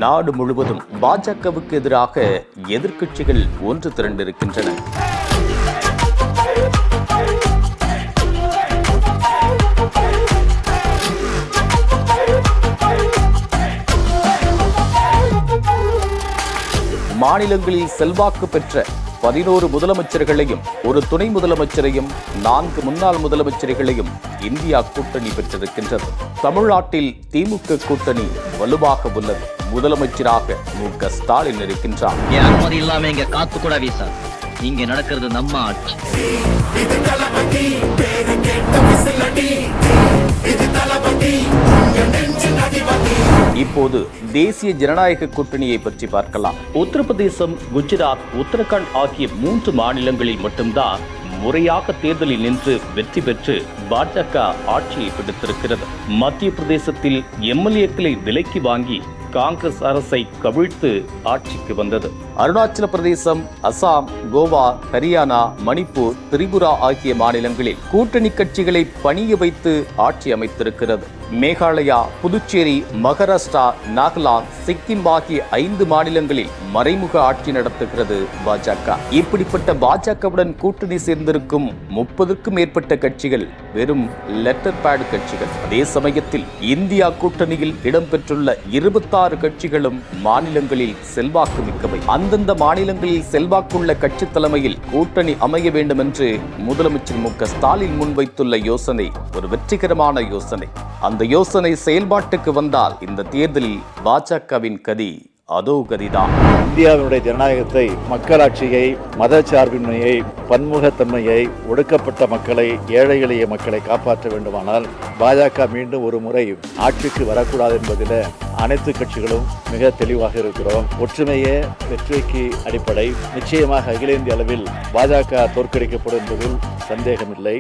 நாடு முழுவதும் பாஜகவுக்கு எதிராக எதிர்க்கட்சிகள் ஒன்று திரண்டிருக்கின்றன. மாநிலங்களில் செல்வாக்கு பெற்ற 11 முதலமைச்சர்களையும் ஒரு துணை முதலமைச்சரையும் 4 முன்னாள் முதலமைச்சர்களையும் இந்தியா கூட்டணி பெற்றிருக்கின்றது. தமிழ்நாட்டில் திமுக கூட்டணி வலுவாக உள்ளது. முதலமைச்சராக மு.க. ஸ்டாலின் இருக்கின்றார். அனுமதி இல்லாம இங்க காத்து கூட வீசா. இங்க நடக்கிறது நம்ம ஆட்சி. இப்போது தேசிய ஜனநாயக கூட்டணியை பற்றி பார்க்கலாம். உத்தரப்பிரதேசம், குஜராத், உத்தரகாண்ட் ஆகிய 3 மாநிலங்களில் மட்டும்தான் முறையாக தேர்தலில் நின்று வெற்றி பெற்று பாஜக ஆட்சியை பிடித்திருக்கிறது. மத்திய பிரதேசத்தில் எம்எல்ஏக்களை விலைக்கு வாங்கி காங்கிரஸ் அரசை கவிழ்த்து ஆட்சிக்கு வந்தது. அருணாச்சல பிரதேசம், அசாம், கோவா, ஹரியானா, மணிப்பூர், திரிபுரா ஆகிய மாநிலங்களில் கூட்டணி கட்சிகளை பணிய வைத்து ஆட்சி அமைத்திருக்கிறது. மேகாலயா, புதுச்சேரி, மகாராஷ்டிரா, நாகாலாந்து, சிக்கிம் ஆகிய 5 மாநிலங்களில் மறைமுக ஆட்சி நடத்துகிறது பாஜக. இப்படிப்பட்ட பாஜகவுடன் கூட்டணி சேர்ந்திருக்கும் 30க்கும் மேற்பட்ட கட்சிகள் வெறும் லெட்டர் பேட் கட்சிகள். அதே சமயத்தில் இந்தியா கூட்டணியில் இடம்பெற்றுள்ள 26 கட்சிகளும் மாநிலங்களில் செல்வாக்கு மிக்கவை. அந்தந்த மாநிலங்களில் செல்வாக்குள்ள கட்சி தலைமையில் கூட்டணி அமைய வேண்டும் என்று முதலமைச்சர் மு.க. ஸ்டாலின் முன்வைத்துள்ள யோசனை ஒரு வெற்றிகரமான யோசனை. அந்த யோசனை செயல்பாட்டுக்கு வந்தால் இந்த தேர்தலில் பாஜகவின் கதி அதோ கதிதான். இந்தியாவினுடைய ஜனநாயகத்தை, மக்களாட்சியை, மதச்சார்பின்மையை, பன்முகத்தன்மையை, ஒடுக்கப்பட்ட மக்களை, ஏழை எளிய மக்களை காப்பாற்ற வேண்டுமானால் பாஜக மீண்டும் ஒரு முறை ஆட்சிக்கு வரக்கூடாது என்பதில் அனைத்து கட்சிகளும் மிக தெளிவாக இருக்கிறோம். ஒற்றுமையே வெற்றிக்கு அடிப்படை. நிச்சயமாக அகில இந்திய அளவில் பாஜக தோற்கடிக்கப்படும் என்பதில் சந்தேகமில்லை.